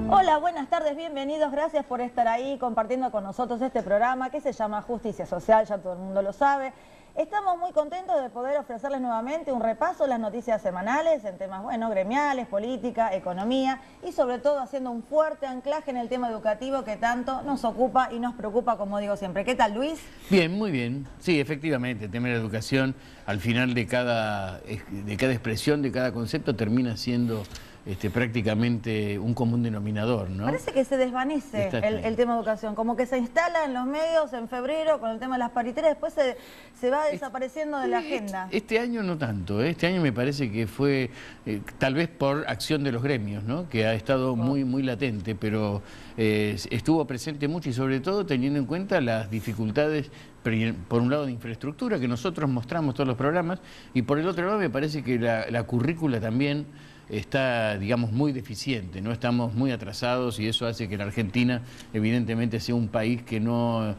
Hola, buenas tardes, bienvenidos, gracias por estar ahí compartiendo con nosotros este programa que se llama Justicia Social, ya todo el mundo lo sabe. Estamos muy contentos de poder ofrecerles nuevamente un repaso de las noticias semanales en temas, bueno, gremiales, política, economía y sobre todo haciendo un fuerte anclaje en el tema educativo que tanto nos ocupa y nos preocupa, como digo siempre. ¿Qué tal, Luis? Bien, muy bien. Sí, efectivamente, el tema de la educación al final de cada expresión, de cada concepto termina siendo prácticamente un común denominador, ¿no? Parece que se desvanece el tema de educación, como que se instala en los medios en febrero con el tema de las paritarias, después se va desapareciendo de la agenda. Este año no tanto, este año me parece que fue tal vez por acción de los gremios, ¿no? Que ha estado muy latente, pero estuvo presente mucho y sobre todo teniendo en cuenta las dificultades, por un lado de infraestructura, que nosotros mostramos todos los programas, y por el otro lado me parece que la currícula también está, digamos, muy deficiente, ¿no? Estamos muy atrasados y eso hace que la Argentina evidentemente sea un país que no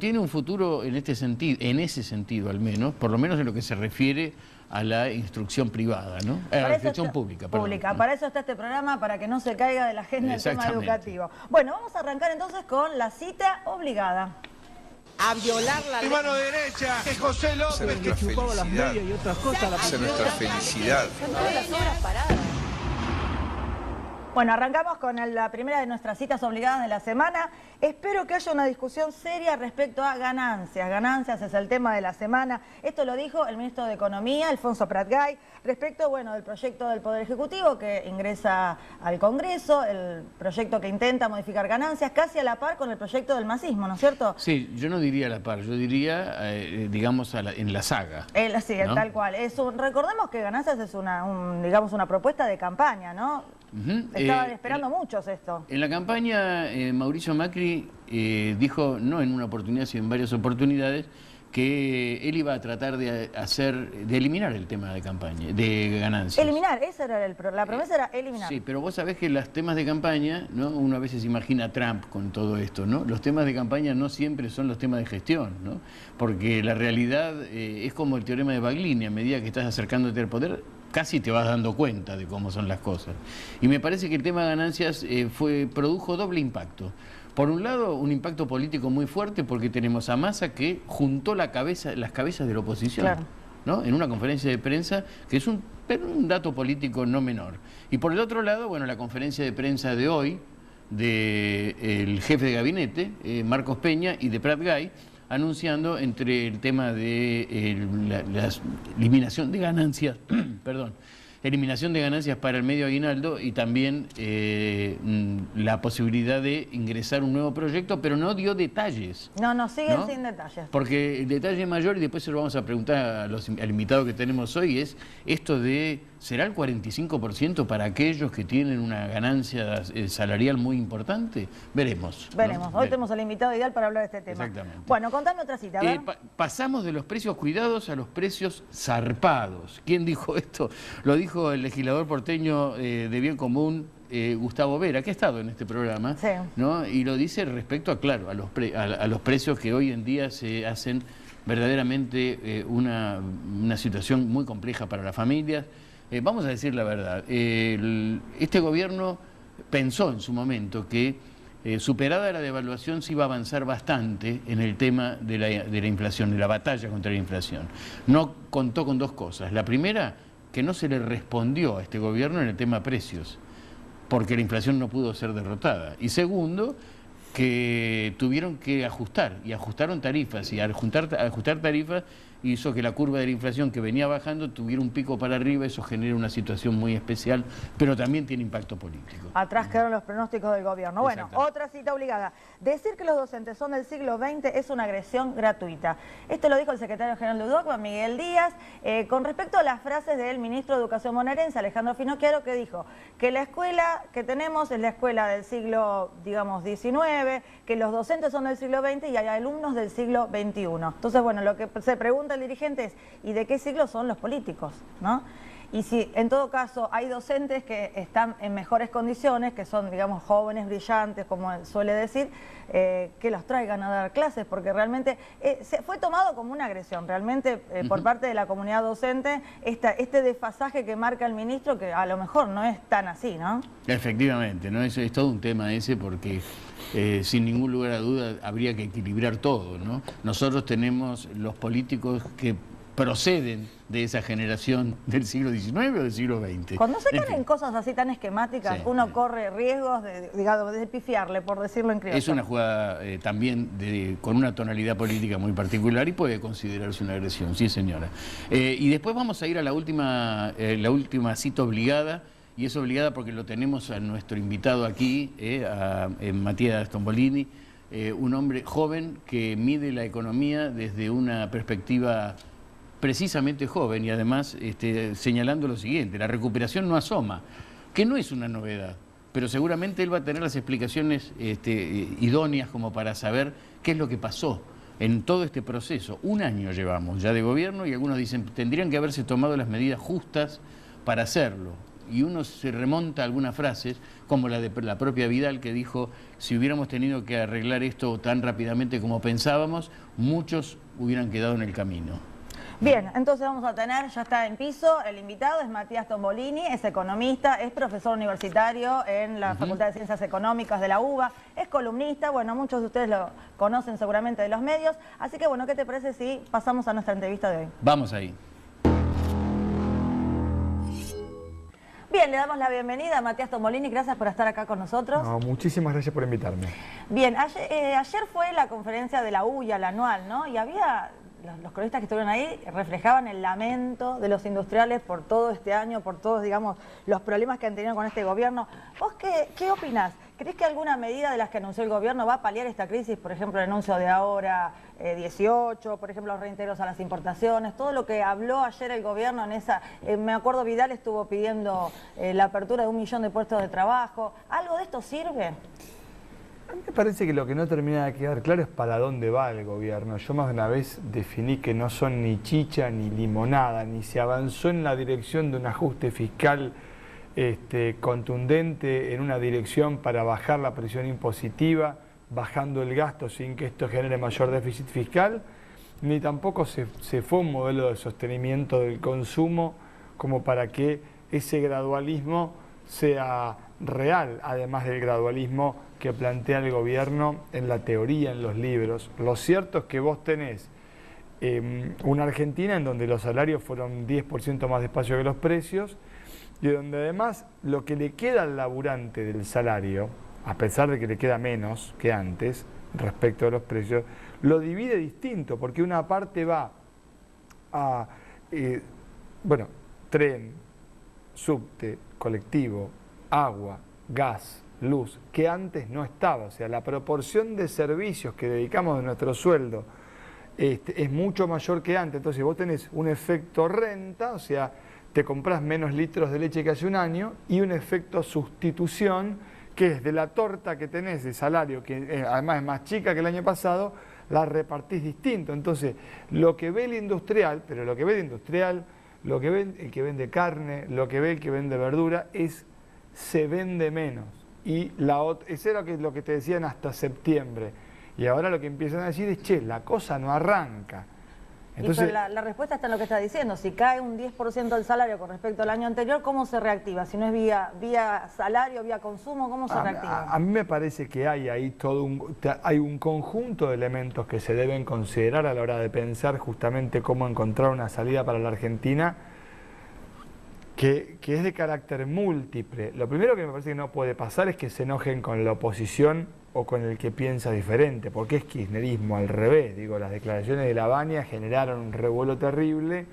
tiene un futuro en este sentido, en ese sentido al menos, por lo menos en lo que se refiere a la instrucción privada, ¿no? A la instrucción pública. Para eso está este programa, para que no se caiga de la agenda el tema educativo. Bueno, vamos a arrancar entonces con la cita obligada. A violar la ley. Mi mano derecha es José López, que chupaba las medias y otras cosas. Esa es nuestra felicidad. Son todas las obras paradas. Bueno, arrancamos con la primera de nuestras citas obligadas de la semana. Espero que haya una discusión seria respecto a ganancias. Ganancias es el tema de la semana. Esto lo dijo el ministro de Economía, Alfonso Pratgay, respecto, bueno, del proyecto del Poder Ejecutivo que ingresa al Congreso, el proyecto que intenta modificar ganancias, casi a la par con el proyecto del masismo, ¿no es cierto? Sí, yo no diría a la par, yo diría, digamos, en la saga. Sí, ¿no? Tal cual. Recordemos que ganancias es digamos, una propuesta de campaña, ¿no? Estaban esperando muchos esto. En la campaña, Mauricio Macri dijo, no en una oportunidad, sino en varias oportunidades, que él iba a tratar de eliminar el tema de campaña, de ganancias. Eliminar, esa era la promesa, era eliminar. Sí, pero vos sabés que los temas de campaña, ¿no? Uno a veces imagina a Trump con todo esto, ¿no? Los temas de campaña no siempre son los temas de gestión, ¿no? Porque la realidad es como el teorema de Baglini, a medida que estás acercándote al poder, casi te vas dando cuenta de cómo son las cosas. Y me parece que el tema de ganancias produjo doble impacto. Por un lado, un impacto político muy fuerte porque tenemos a Massa que juntó las cabezas de la oposición, claro, ¿no? En una conferencia de prensa, que es un dato político no menor. Y por el otro lado, bueno, la conferencia de prensa de hoy del jefe de gabinete, Marcos Peña, y de Pratgay, anunciando entre el tema de la eliminación de ganancias, perdón, eliminación de ganancias para el medio aguinaldo y también la posibilidad de ingresar un nuevo proyecto, pero no dio detalles. No, siguen sin detalles. Porque el detalle mayor, y después se lo vamos a preguntar al invitado que tenemos hoy, es esto de, ¿será el 45% para aquellos que tienen una ganancia salarial muy importante? Veremos. Veremos. Hoy tenemos al invitado ideal para hablar de este tema. Exactamente. Bueno, contame otra cita, ¿verdad? Pasamos de los precios cuidados a los precios zarpados. ¿Quién dijo esto? Lo dijo el legislador porteño de Bien Común, Gustavo Vera, que ha estado en este programa, sí, ¿no? Y lo dice respecto a los precios que hoy en día se hacen verdaderamente una situación muy compleja para las familias. Vamos a decir la verdad, este gobierno pensó en su momento que superada la devaluación se iba a avanzar bastante en el tema de la inflación, de la batalla contra la inflación. No contó con dos cosas. La primera, que no se le respondió a este gobierno en el tema precios, porque la inflación no pudo ser derrotada. Y segundo, que tuvieron que ajustar, y ajustaron tarifas, y al ajustar tarifas hizo que la curva de la inflación que venía bajando tuviera un pico para arriba. Eso genera una situación muy especial, pero también tiene impacto político. Atrás quedaron los pronósticos del gobierno. Bueno, otra cita obligada. Decir que los docentes son del siglo XX es una agresión gratuita. Esto lo dijo el secretario general de UDOCBA, Miguel Díaz, con respecto a las frases del ministro de Educación bonaerense, Alejandro Finocchiaro, que dijo que la escuela que tenemos es la escuela del siglo, digamos, XIX, que los docentes son del siglo XX y hay alumnos del siglo XXI. Entonces, bueno, lo que se pregunta el dirigente es, ¿y de qué siglo son los políticos? ¿No? Y si en todo caso hay docentes que están en mejores condiciones, que son, digamos, jóvenes, brillantes, como él suele decir, que los traigan a dar clases, porque realmente se fue tomado como una agresión, realmente por parte de la comunidad docente, este desfasaje que marca el ministro, que a lo mejor no es tan así, ¿no? Efectivamente, ¿no? Eso es todo un tema ese, porque sin ningún lugar a duda habría que equilibrar todo, ¿no? Nosotros tenemos los políticos que proceden de esa generación del siglo XIX o del siglo XX. Cuando se caen en cosas así tan esquemáticas, sí, uno corre riesgos de pifiarle, por decirlo en criollo. Es una jugada también con una tonalidad política muy particular y puede considerarse una agresión, sí señora. Y después vamos a ir a la última cita obligada, y es obligada porque lo tenemos a nuestro invitado aquí, a Matías Tombolini, un hombre joven que mide la economía desde una perspectiva precisamente joven, y además señalando lo siguiente: la recuperación no asoma, que no es una novedad, pero seguramente él va a tener las explicaciones idóneas como para saber qué es lo que pasó en todo este proceso. Un año llevamos ya de gobierno y algunos dicen tendrían que haberse tomado las medidas justas para hacerlo. Y uno se remonta a algunas frases, como la de la propia Vidal, que dijo: si hubiéramos tenido que arreglar esto tan rápidamente como pensábamos, muchos hubieran quedado en el camino. Bien, entonces vamos a tener, ya está en piso, el invitado es Matías Tombolini, es economista, es profesor universitario en la Facultad de Ciencias Económicas de la UBA, es columnista, bueno, muchos de ustedes lo conocen seguramente de los medios, así que bueno, ¿qué te parece si pasamos a nuestra entrevista de hoy? Vamos ahí. Bien, le damos la bienvenida a Matías Tombolini, gracias por estar acá con nosotros. No, muchísimas gracias por invitarme. Bien, ayer fue la conferencia de la UIA, la anual, ¿no? Y había... Los cronistas que estuvieron ahí reflejaban el lamento de los industriales por todo este año, por todos, digamos, los problemas que han tenido con este gobierno. ¿Vos qué opinás? ¿Crees que alguna medida de las que anunció el gobierno va a paliar esta crisis? Por ejemplo, el anuncio de ahora 18, por ejemplo, los reintegros a las importaciones, todo lo que habló ayer el gobierno en esa... me acuerdo Vidal estuvo pidiendo la apertura de 1 millón de puestos de trabajo. ¿Algo de esto sirve? A mí me parece que lo que no termina de quedar claro es para dónde va el gobierno. Yo más de una vez definí que no son ni chicha ni limonada, ni se avanzó en la dirección de un ajuste fiscal contundente, en una dirección para bajar la presión impositiva, bajando el gasto sin que esto genere mayor déficit fiscal, ni tampoco se fue un modelo de sostenimiento del consumo como para que ese gradualismo sea real, además del gradualismo que plantea el gobierno en la teoría, en los libros. Lo cierto es que vos tenés una Argentina en donde los salarios fueron 10% más despacio que los precios, y donde además lo que le queda al laburante del salario, a pesar de que le queda menos que antes respecto de los precios, lo divide distinto, porque una parte va a tren, subte, colectivo, agua, gas, luz, que antes no estaba. O sea, la proporción de servicios que dedicamos de nuestro sueldo es mucho mayor que antes. Entonces vos tenés un efecto renta, o sea, te comprás menos litros de leche que hace un año, y un efecto sustitución, que es de la torta que tenés de salario, que además es más chica que el año pasado, la repartís distinto. Entonces, lo que ve el industrial, lo que ve el que vende carne, lo que ve el que vende verdura, se vende menos. Y eso era lo que te decían hasta septiembre. Y ahora lo que empiezan a decir es, che, la cosa no arranca. Entonces, pero la respuesta está en lo que está diciendo. Si cae un 10% del salario con respecto al año anterior, ¿cómo se reactiva? Si no es vía salario, vía consumo, ¿cómo se reactiva? A mí me parece que hay ahí hay un conjunto de elementos que se deben considerar a la hora de pensar justamente cómo encontrar una salida para la Argentina, que es de carácter múltiple. Lo primero que me parece que no puede pasar es que se enojen con la oposición o con el que piensa diferente, porque es kirchnerismo al revés. Digo, las declaraciones de La Baña generaron un revuelo terrible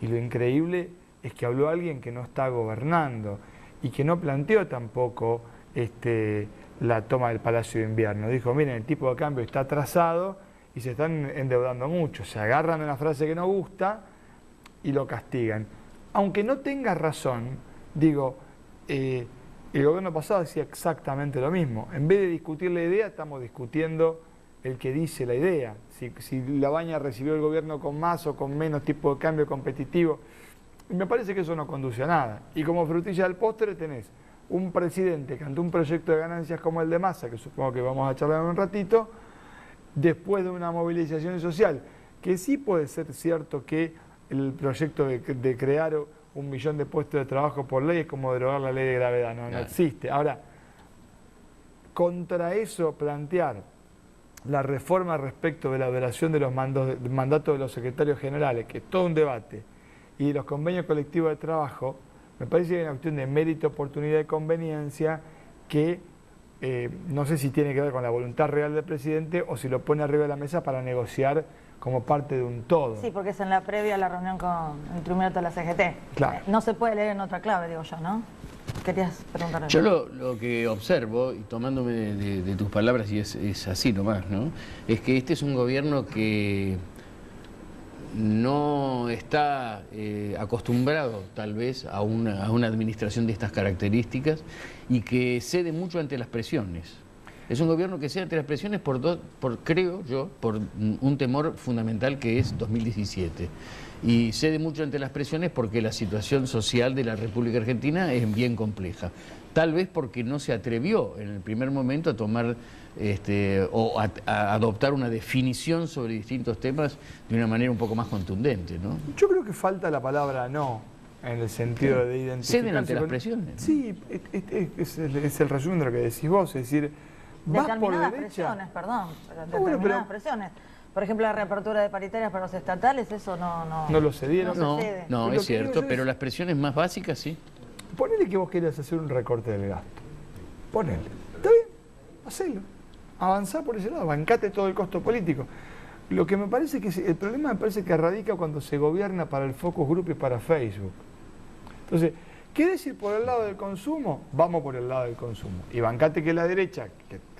y lo increíble es que habló alguien que no está gobernando y que no planteó tampoco la toma del Palacio de Invierno. Dijo, miren, el tipo de cambio está atrasado y se están endeudando mucho. Se agarran a una frase que no gusta y lo castigan. Aunque no tenga razón, digo, el gobierno pasado decía exactamente lo mismo. En vez de discutir la idea, estamos discutiendo el que dice la idea. Si La Baña recibió el gobierno con más o con menos tipo de cambio competitivo. Y me parece que eso no conduce a nada. Y como frutilla del postre tenés un presidente que ante un proyecto de ganancias como el de Massa, que supongo que vamos a charlar en un ratito, después de una movilización social, que sí puede ser cierto que el proyecto de crear 1 millón de puestos de trabajo por ley es como derogar la ley de gravedad, no existe. Ahora, contra eso plantear la reforma respecto de la duración de los mandatos de los secretarios generales, que es todo un debate, y de los convenios colectivos de trabajo, me parece que hay una cuestión de mérito, oportunidad y conveniencia que no sé si tiene que ver con la voluntad real del presidente o si lo pone arriba de la mesa para negociar como parte de un todo. Sí, porque es en la previa a la reunión con el triunvirato de la CGT. Claro. No se puede leer en otra clave, digo yo, ¿no? Querías preguntar. Yo lo que observo, y tomándome de tus palabras, y es así nomás, ¿no? Es que este es un gobierno que no está acostumbrado tal vez a una administración de estas características y que cede mucho ante las presiones. Es un gobierno que cede ante las presiones creo yo, por un temor fundamental que es 2017. Y cede mucho ante las presiones porque la situación social de la República Argentina es bien compleja. Tal vez porque no se atrevió en el primer momento a tomar o a adoptar una definición sobre distintos temas de una manera un poco más contundente, ¿no? Yo creo que falta la palabra no, en el sentido de identificar. Ceden ante las presiones, ¿no? Sí, es el resumen de lo que decís vos, es decir, vas por determinadas derecha. Presiones, perdón, pero Bueno, determinadas presiones. Por ejemplo, la reapertura de paritarias para los estatales, eso no lo cedieron. No se cede. No, Lo es que digo cierto, yo pero es- las presiones más básicas sí. Ponele que vos quieras hacer un recorte del gasto. Ponele. Está bien, hacelo. Avanzá por ese lado, bancate todo el costo político. Lo que me parece que el problema me parece que radica cuando se gobierna para el focus group y para Facebook. Entonces, ¿querés ir por el lado del consumo? Vamos por el lado del consumo. Y bancate que la derecha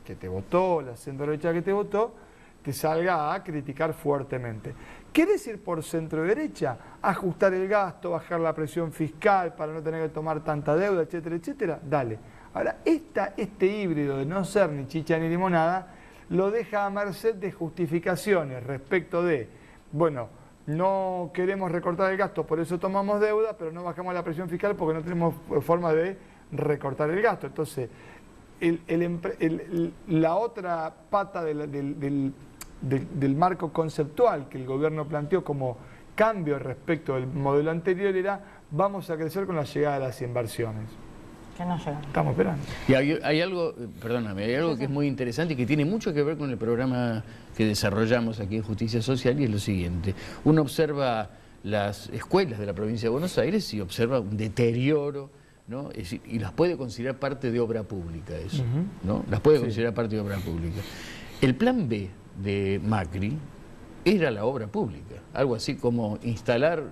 que te votó, la centro derecha que te votó, te salga a criticar fuertemente. ¿Querés ir por centro derecha? Ajustar el gasto, bajar la presión fiscal para no tener que tomar tanta deuda, etcétera, etcétera. Dale. Ahora, este híbrido de no ser ni chicha ni limonada lo deja a merced de justificaciones respecto de, bueno, no queremos recortar el gasto, por eso tomamos deuda, pero no bajamos la presión fiscal porque no tenemos forma de recortar el gasto. Entonces, la otra pata del marco conceptual que el gobierno planteó como cambio respecto del modelo anterior era vamos a crecer con la llegada de las inversiones. Que no llegan. Estamos esperando. Y hay algo, perdóname, hay algo que es muy interesante y que tiene mucho que ver con el programa que desarrollamos aquí en Justicia Social y es lo siguiente. Uno observa las escuelas de la provincia de Buenos Aires y observa un deterioro, ¿no? Es decir, y las puede considerar parte de obra pública eso, ¿no? Las puede considerar parte de obra pública. El plan B de Macri era la obra pública, algo así como instalar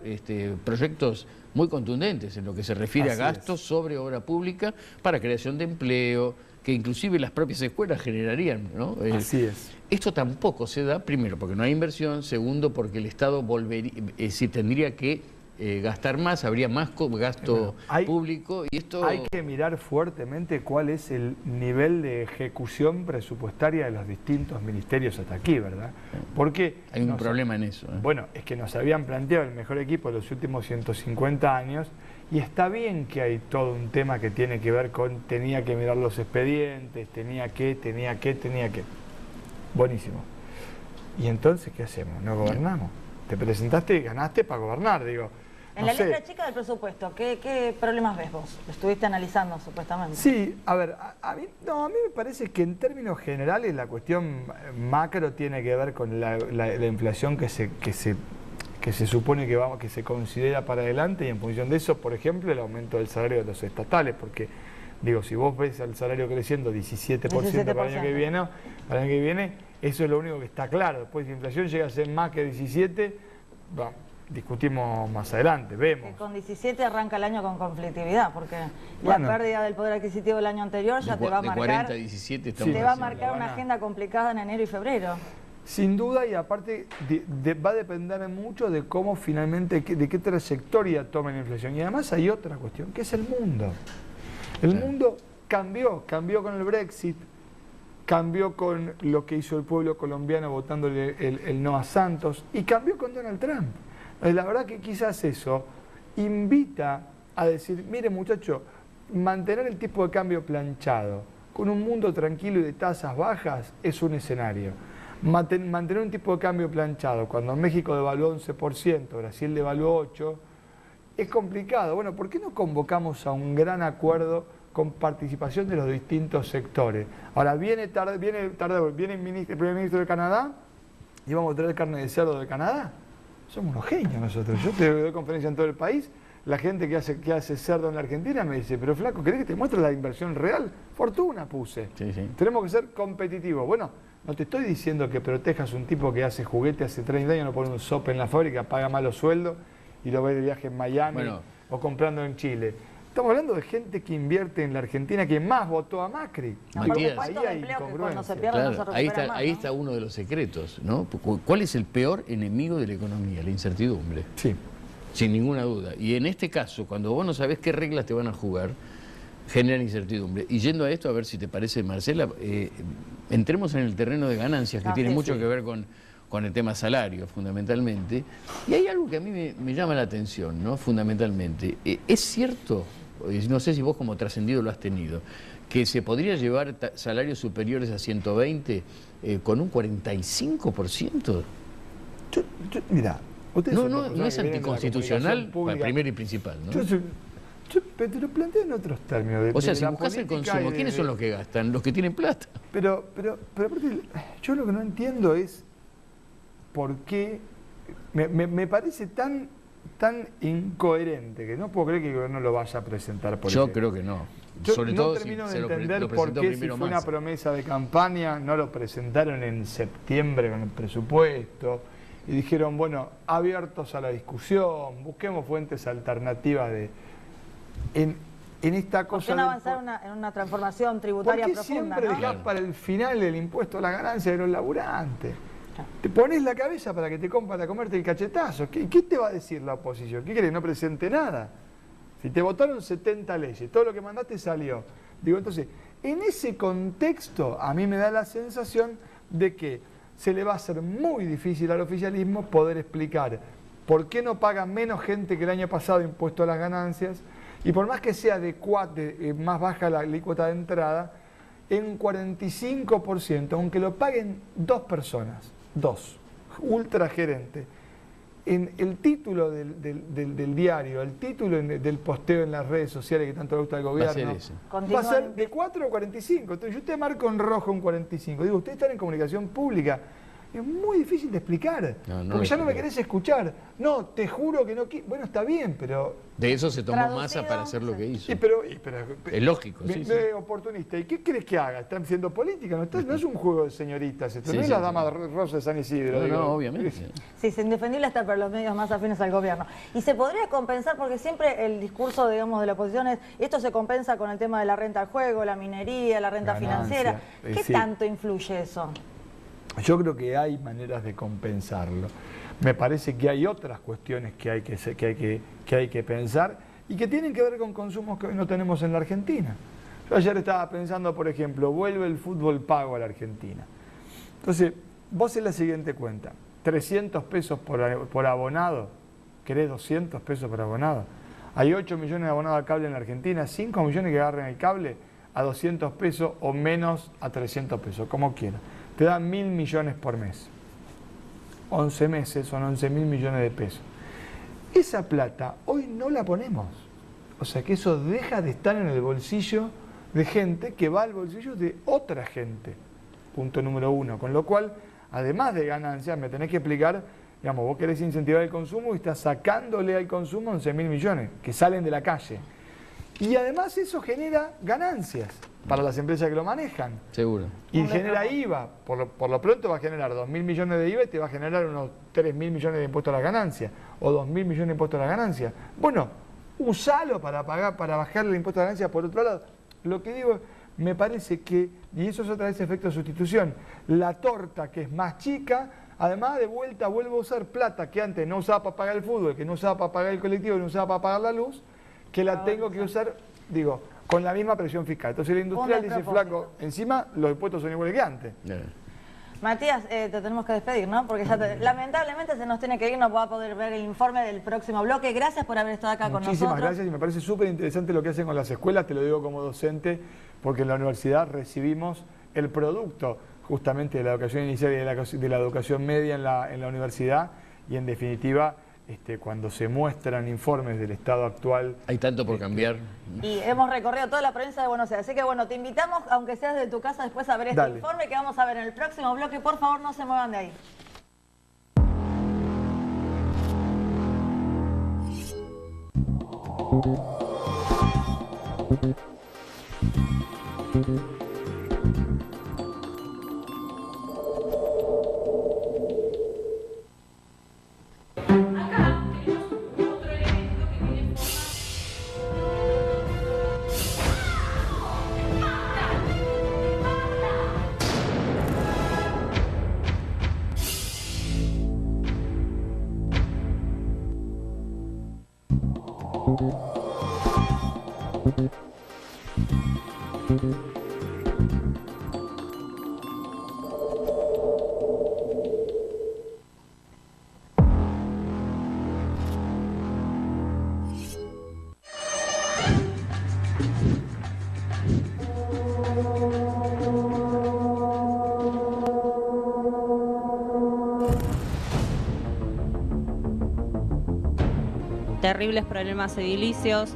proyectos muy contundentes en lo que se refiere a gastos sobre obra pública para creación de empleo, que inclusive las propias escuelas generarían, ¿no? Así es. Esto tampoco se da, primero, porque no hay inversión, segundo, porque el Estado tendría que gastar más, habría más gasto público y esto... Hay que mirar fuertemente cuál es el nivel de ejecución presupuestaria de los distintos ministerios hasta aquí, ¿verdad? Porque hay un problema en eso. Bueno, es que nos habían planteado el mejor equipo de los últimos 150 años y está bien que hay todo un tema que tiene que ver con tenía que mirar los expedientes, tenía que. Buenísimo. ¿Y entonces qué hacemos? ¿No gobernamos? Te presentaste y ganaste para gobernar, digo. En la letra chica del presupuesto, ¿qué problemas ves vos? Lo estuviste analizando supuestamente. Sí, a ver, a mí me parece que en términos generales la cuestión macro tiene que ver con la inflación que que se supone que se considera para adelante, y en función de eso, por ejemplo, el aumento del salario de los estatales, porque digo, si vos ves el salario creciendo 17%, para el año que viene, eso es lo único que está claro. Después, si la inflación llega a ser más que 17, discutimos más adelante, vemos. Que con 17 arranca el año con conflictividad, porque la pérdida del poder adquisitivo del año anterior ya te va a marcar, 40 a 17 te va a marcar una agenda complicada en enero y febrero. Sin duda, y aparte va a depender mucho de cómo finalmente, de qué trayectoria tome la inflación. Y además hay otra cuestión, que es el mundo. El mundo cambió con el Brexit, cambió con lo que hizo el pueblo colombiano votándole el no a Santos, y cambió con Donald Trump. La verdad que quizás eso invita a decir, mire muchacho, mantener el tipo de cambio planchado con un mundo tranquilo y de tasas bajas es un escenario. Mantener un tipo de cambio planchado cuando México devaluó 11%, Brasil devaluó 8%, es complicado. Bueno, ¿por qué no convocamos a un gran acuerdo con participación de los distintos sectores? Ahora, viene el primer ministro de Canadá y vamos a traer carne de cerdo de Canadá. Somos unos genios nosotros. Yo te doy conferencia en todo el país. La gente que hace cerdo en la Argentina me dice, pero flaco, ¿querés que te muestre la inversión real? Fortuna puse. Sí. Tenemos que ser competitivos. Bueno, no te estoy diciendo que protejas un tipo que hace juguete hace 30 años, no pone un sope en la fábrica, paga malos sueldos y lo ve de viaje en Miami o comprando en Chile. Estamos hablando de gente que invierte en la Argentina, que más votó a Macri. Matías, ahí está uno de los secretos, ¿no? ¿Cuál es el peor enemigo de la economía? La incertidumbre. Sí. Sin ninguna duda. Y en este caso, cuando vos no sabés qué reglas te van a jugar, generan incertidumbre. Y yendo a esto, a ver si te parece, Marcela, entremos en el terreno de ganancias, que tiene mucho que ver con el tema salario, fundamentalmente. Y hay algo que a mí me llama la atención, ¿no? Fundamentalmente. ¿Es cierto, no sé si vos como trascendido lo has tenido, que se podría llevar salarios superiores a 120 con un 45%? Mira, no es anticonstitucional, primero y principal, ¿no? Pero te lo planteo en otros términos. O sea, si buscas el consumo, ¿quiénes son los que gastan? Los que tienen plata. Pero aparte, yo lo que no entiendo es por qué me parece tan incoherente que no puedo creer que el gobierno lo vaya a presentar por Yo creo que no. Sobre todo termino de entender por qué, si fue una promesa de campaña, no lo presentaron en septiembre con el presupuesto y dijeron, bueno, abiertos a la discusión, busquemos fuentes alternativas en esta cosa. ¿Por qué no avanzar en una transformación tributaria profunda? Siempre dejás para el final el impuesto a la ganancia de los laburantes. Te pones la cabeza para que te para comerte el cachetazo. ¿Qué te va a decir la oposición? ¿Qué querés? No presente nada. Si te votaron 70 leyes, todo lo que mandaste salió. Digo, entonces, en ese contexto, a mí me da la sensación de que se le va a hacer muy difícil al oficialismo poder explicar por qué no paga menos gente que el año pasado impuesto a las ganancias, y por más que sea más baja la alícuota de entrada, en 45%, aunque lo paguen 2 personas, 2, ultragerentes, en el título del diario, el título del posteo en las redes sociales que tanto le gusta al gobierno, va a ser de 4 a 45. Entonces yo te marco en rojo un 45. Digo, ustedes están en comunicación pública. Es muy difícil de explicar, porque ya no me querés escuchar. No, te juro que no quiero. Bueno, está bien, pero... De eso se tomó Massa para hacer lo que hizo. Es lógico, sí. Oportunista. ¿Y qué querés que haga? ¿Están haciendo política? No es un juego de señoritas. Esto no es la dama rosa de San Isidro. No, obviamente. Sí, es indefendible estar por los medios más afines al gobierno. Y se podría compensar, porque siempre el discurso, digamos, de la oposición es, esto se compensa con el tema de la renta al juego, la minería, la renta financiera. ¿Qué tanto influye eso? Yo creo que hay maneras de compensarlo. Me parece que hay otras cuestiones que hay que pensar y que tienen que ver con consumos que hoy no tenemos en la Argentina. Yo ayer estaba pensando, por ejemplo, vuelve el fútbol pago a la Argentina. Entonces, vos haces la siguiente cuenta, 300 pesos por abonado, ¿querés 200 pesos por abonado? Hay 8 millones de abonados al cable en la Argentina, 5 millones que agarren el cable a 200 pesos o menos a 300 pesos, como quieran. Te dan 1.000 millones por mes. 11 meses son 11.000 millones de pesos. Esa plata hoy no la ponemos. O sea que eso deja de estar en el bolsillo de gente que va al bolsillo de otra gente. Punto número 1. Con lo cual, además de ganancias, me tenés que explicar Digamos, vos querés incentivar el consumo y estás sacándole al consumo 11.000 millones que salen de la calle. Y además eso genera ganancias para las empresas que lo manejan. Seguro. Y genera IVA. Por lo pronto va a generar 2.000 millones de IVA y te va a generar unos 3.000 millones de impuestos a la ganancia. O 2.000 millones de impuestos a la ganancia. Bueno, usalo para bajarle el impuesto a la ganancia por otro lado. Lo que digo, me parece que, y eso es otra vez efecto de sustitución, la torta que es más chica, además de vuelta vuelvo a usar plata que antes no usaba para pagar el fútbol, que no usaba para pagar el colectivo, que no usaba para pagar la luz, que la tengo que usar, digo, con la misma presión fiscal. Entonces el industrial dice, flaco, encima los impuestos son iguales que antes. Matías, te tenemos que despedir, ¿no? Porque ya lamentablemente se nos tiene que ir, no va a poder ver el informe del próximo bloque. Gracias por haber estado acá con nosotros. Muchísimas gracias y me parece súper interesante lo que hacen con las escuelas, te lo digo como docente, porque en la universidad recibimos el producto justamente de la educación inicial y de la educación media en la universidad y en definitiva cuando se muestran informes del estado actual. Hay tanto por cambiar. Y hemos recorrido toda la provincia de Buenos Aires, así que bueno, te invitamos, aunque seas de tu casa, después a ver este informe que vamos a ver en el próximo bloque. Por favor, no se muevan de ahí. Terribles problemas edilicios,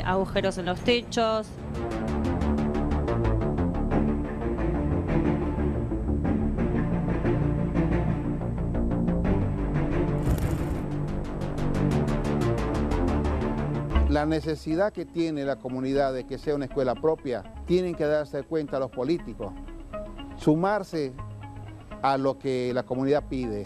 agujeros en los techos. La necesidad que tiene la comunidad de que sea una escuela propia, tienen que darse cuenta los políticos, sumarse a lo que la comunidad pide.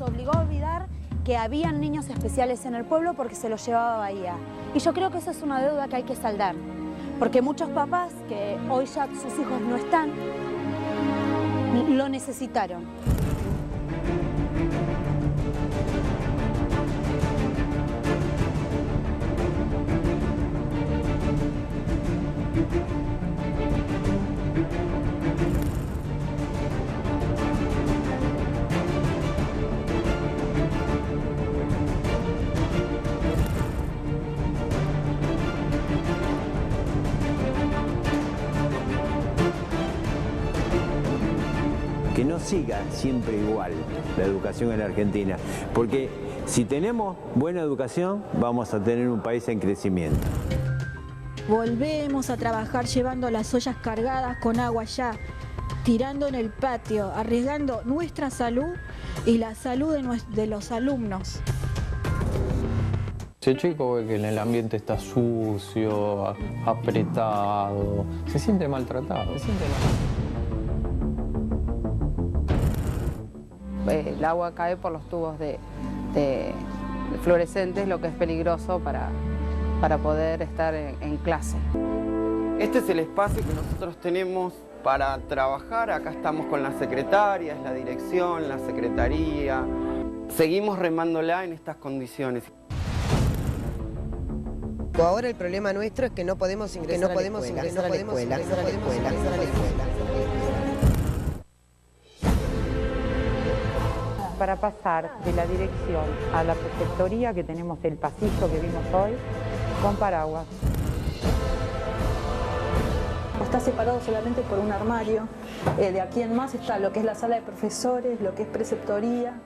Obligó a olvidar que habían niños especiales en el pueblo porque se los llevaba a Bahía. Y yo creo que esa es una deuda que hay que saldar, porque muchos papás, que hoy ya sus hijos no están, lo necesitaron. Que no siga siempre igual la educación en la Argentina, porque si tenemos buena educación vamos a tener un país en crecimiento. Volvemos a trabajar llevando las ollas cargadas con agua ya, tirando en el patio, arriesgando nuestra salud y la salud de los alumnos. Si el chico ve que el ambiente está sucio, apretado, se siente maltratado. El agua cae por los tubos de fluorescentes, lo que es peligroso para poder estar en clase. Este es el espacio que nosotros tenemos para trabajar. Acá estamos con las secretarias, la dirección, la secretaría. Seguimos remándola en estas condiciones. Ahora el problema nuestro es que no podemos ingresar a la escuela. Para pasar de la dirección a la preceptoría que tenemos el pasillo que vimos hoy, con paraguas. Está separado solamente por un armario. De aquí en más está lo que es la sala de profesores, lo que es preceptoría.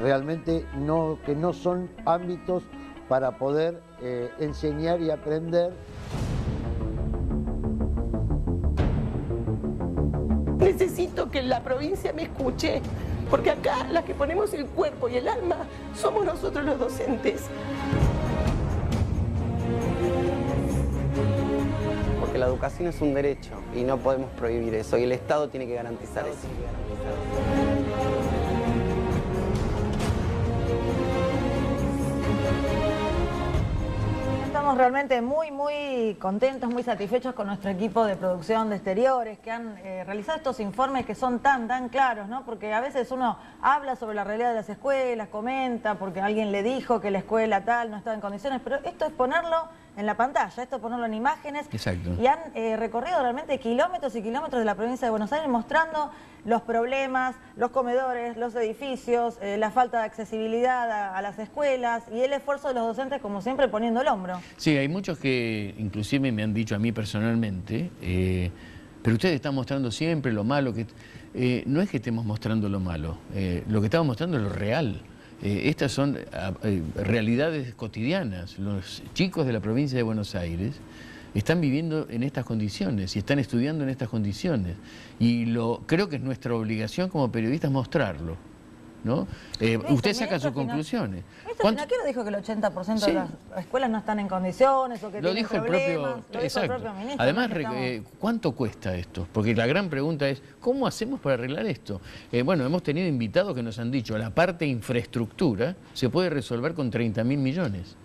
realmente que no son ámbitos para poder enseñar y aprender. Necesito que la provincia me escuche, porque acá las que ponemos el cuerpo y el alma somos nosotros los docentes. Porque la educación es un derecho y no podemos prohibir eso, y el Estado tiene que garantizar eso. Estamos realmente muy contentos, muy satisfechos con nuestro equipo de producción de exteriores que han realizado estos informes que son tan claros, ¿no? Porque a veces uno habla sobre la realidad de las escuelas, comenta porque alguien le dijo que la escuela tal no estaba en condiciones, pero esto es ponerlo en la pantalla, esto es ponerlo en imágenes. Exacto. Y han recorrido realmente kilómetros y kilómetros de la provincia de Buenos Aires mostrando los problemas, los comedores, los edificios, la falta de accesibilidad a las escuelas y el esfuerzo de los docentes, como siempre, poniendo el hombro. Sí, hay muchos que inclusive me han dicho a mí personalmente, pero ustedes están mostrando siempre lo malo. No es que estemos mostrando lo malo, lo que estamos mostrando es lo real. Estas son realidades cotidianas. Los chicos de la provincia de Buenos Aires están viviendo en estas condiciones y están estudiando en estas condiciones. Y creo que es nuestra obligación como periodistas mostrarlo, ¿no? Usted saca sus conclusiones. Finaquiero dijo que el 80% de las escuelas no están en condiciones o que lo tienen dijo problemas. Lo dijo el propio ministro. Además, ¿cuánto cuesta esto? Porque la gran pregunta es, ¿cómo hacemos para arreglar esto? Bueno, hemos tenido invitados que nos han dicho, la parte infraestructura se puede resolver con 30.000 millones.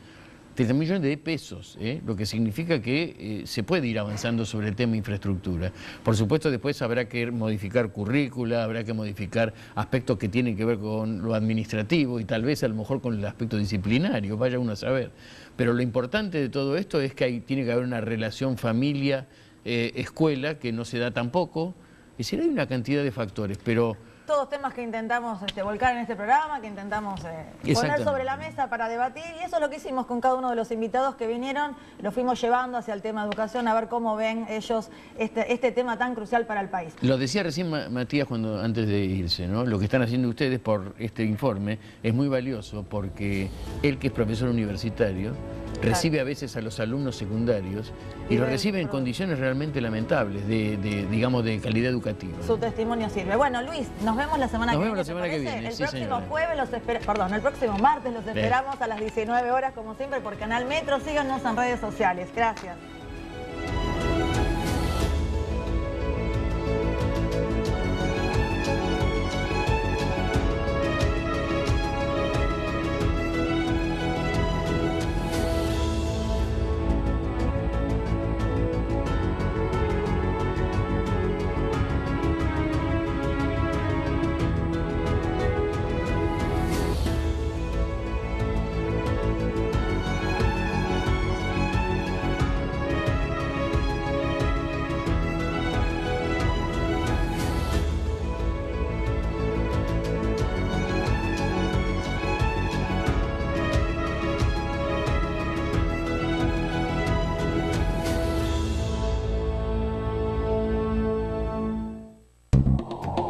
30 millones de pesos, lo que significa que se puede ir avanzando sobre el tema infraestructura. Por supuesto, después habrá que modificar currícula, habrá que modificar aspectos que tienen que ver con lo administrativo y tal vez a lo mejor con el aspecto disciplinario, vaya uno a saber. Pero lo importante de todo esto es que tiene que haber una relación familia-escuela que no se da tampoco. Es decir, hay una cantidad de factores, pero... Todos temas que intentamos volcar en este programa, que intentamos poner sobre la mesa para debatir, y eso es lo que hicimos con cada uno de los invitados que vinieron, lo fuimos llevando hacia el tema educación, a ver cómo ven ellos este tema tan crucial para el país. Lo decía recién Matías antes de irse, ¿no? Lo que están haciendo ustedes por este informe es muy valioso porque él, que es profesor universitario, recibe a veces a los alumnos secundarios y los recibe en condiciones realmente lamentables digamos, de calidad educativa. Su testimonio sirve. Bueno, Luis, nos vemos la semana que viene. Nos vemos la semana que viene. El próximo jueves el próximo martes los esperamos a las 19 horas, como siempre, por Canal Metro. Síganos en redes sociales. Gracias.